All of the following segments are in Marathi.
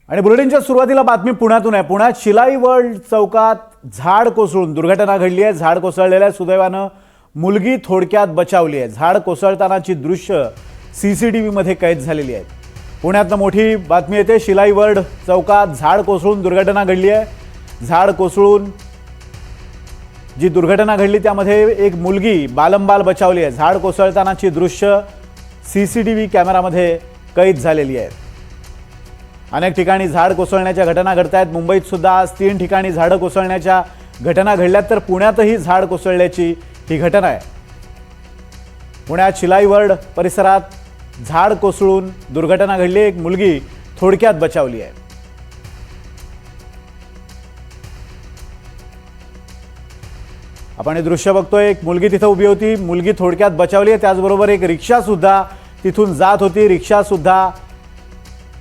आणि बुलेटिनच्या सुरुवातीला बातमी पुण्यातून आहे। पुण्यात शिलाई वर्ल्ड चौकात झाड कोसळून दुर्घटना घडली आहे। झाड कोसळलेल्या सुदैवाने मुलगी थोडक्यात बचावली आहे। झाड कोसळतानाची दृश्य सीसीटीव्ही मध्ये कैद झालेली आहेत। पुण्यातनं मोठी बातमी येते। शिलाई वर्ल्ड चौकात झाड कोसळून दुर्घटना घडली आहे। झाड कोसळून जी दुर्घटना घडली त्यामध्ये एक मुलगी बालंबाल बचावली आहे। झाड कोसळतानाची दृश्य सीसीटीव्ही कॅमेरामध्ये कैद झालेली आहेत। अनेक ठिकाणी झाड कोसळण्याच्या घटना घडतायत। मुंबईत सुद्धा आज 3 ठिकाणी झाड कोसळण्याच्या घटना घडल्यात, तर पुण्यातही झाड कोसळल्याची ही घटना आहे। पुण्यात शिलाई वर्ल्ड परिसरात झाड कोसळून दुर्घटना घडली। एक मुलगी थोडक्यात बचावली आहे। आपण हे दृश्य बघतोय। एक मुलगी तिथे उभी होती, मुलगी थोडक्यात बचावली आहे। त्याचबरोबर एक रिक्षा सुद्धा तिथून जात होती। रिक्षा सुद्धा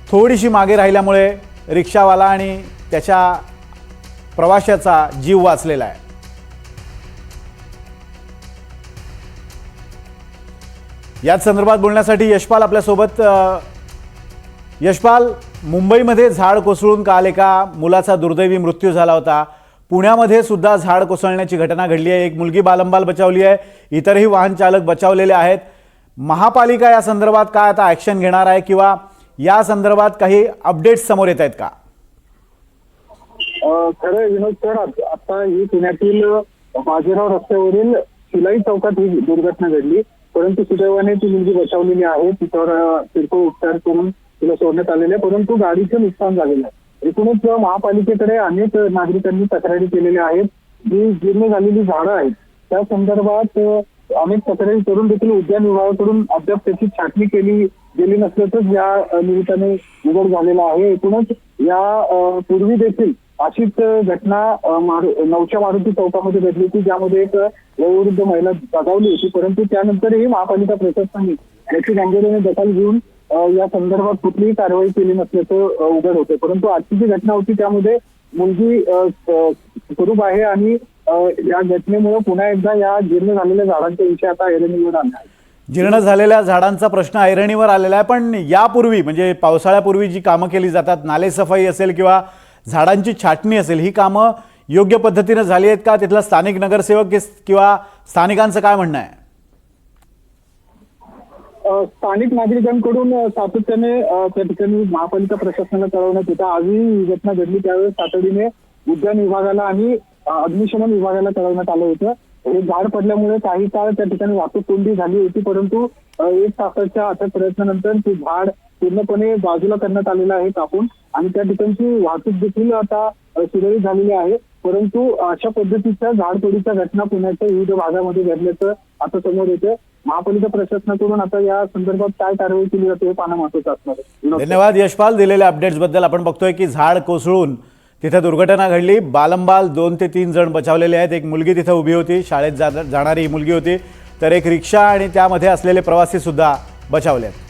थोडीशी मागे राहिल्यामुळे रिक्षावाला आणि त्याच्या प्रवाशाचा जीव वाचलेला आहे। याच संदर्भात बोलण्यासाठी यशपाल आपल्यासोबत। यशपाल, मुंबईमध्ये झाड कोसळून काल एका मुलाचा दुर्दैवी मृत्यू झाला होता। पुण्यामध्ये सुद्धा झाड कोसळण्याची घटना घडली आहे। एक मुलगी बालंबाल बचावली आहे, इतरही वाहन चालक बचावलेले आहेत। महापालिका या संदर्भात काय आता ॲक्शन घेणार आहे किंवा या संदर्भात काही अपडेट्स समोर येत आहेत का? खरं विनोद सर, आता ही पुण्यातील बाजीराव रस्त्यावरील शिलाई चौकात ही दुर्घटना घडली, परंतु सुदैवाने ती मुलगी बचावलेली आहे। तिच्यावर किरकोळ उपचार करून तिला सोडण्यात आलेले, परंतु गाडीचं नुकसान झालेलं आहे। एकूणच महापालिकेकडे अनेक नागरिकांनी तक्रारी केलेल्या आहेत। जी जीर्ण झालेली झाडं आहेत त्या संदर्भात अनेक तक्रारी करून देखील उद्यान विभागाकडून अद्याप त्याची छाटणी केली गेली नसल्याचंच या निमित्ताने उघड झालेलं आहे। एकूणच या पूर्वी देखील अशीच घटना नवच्या मारुती चौकामध्ये घडली होती, ज्यामध्ये एक वयोवृद्ध महिला दगावली होती, परंतु त्यानंतरही महापालिका प्रशासनाने याची गांभीर्याने दखल घेऊन या संदर्भात कुठलीही कारवाई केली नसल्याचं उघड होते। परंतु आजची जी घटना होती त्यामध्ये मुलगी स्वरूप आहे आणि या घटनेमुळे पुन्हा एकदा या जीर्ण झालेल्या झाडांच्या विषय आता ऐरणीवर आला आहे। जीर्ण झालेल्या झाडांचा प्रश्न ऐरणीवर आलेला आहे, पण यापूर्वी म्हणजे पावसाळ्यापूर्वी जी कामं केली जातात, नालेसफाई असेल किंवा झाडांची छाटणी असेल, ही कामं योग्य पद्धतीने झाली आहेत का? तिथला स्थानिक नगरसेवक किंवा स्थानिकांचं काय म्हणणं आहे? स्थानिक नागरिकांकडून सातत्याने त्या ठिकाणी महापालिका प्रशासनाला कळवण्यात येतं। आजही ही घटना घडली त्यावेळेस तातडीने उद्यान विभागाला आणि अग्निशमन विभागाला कळवण्यात आलं होतं। हे झाड पडल्यामुळे काही काळ त्या ठिकाणी वाहतूक कोंडी झाली होती, परंतु 1 तासाच्या अथक प्रयत्नानंतर ते झाड पूर्णपणे बाजूला करण्यात आलेलं आहे कापून, आणि त्या ठिकाणची वाहतूक देखील आता सुरळीत झालेली आहे। परंतु अशा पद्धतीच्या झाडतोडीच्या घटना पुण्याच्या विविध भागामध्ये घडल्याचं आता समोर येतं। महापालिका प्रशासनाकडून आता या संदर्भात काय कारवाई केली जाते हे पाहणं महत्त्वाचं असणार आहे। धन्यवाद यशपाल दिलेल्या अपडेट्स बद्दल। आपण बघतोय की झाड कोसळून तिथे दुर्घटना घडली। बालंबाल 2 ते 3 जण बचावलेले आहेत। एक मुलगी तिथे उभी होती, शाळेत जाणारी ही मुलगी होती, तर एक रिक्षा आणि त्यामध्ये असलेले प्रवासी सुद्धा बचावले आहेत।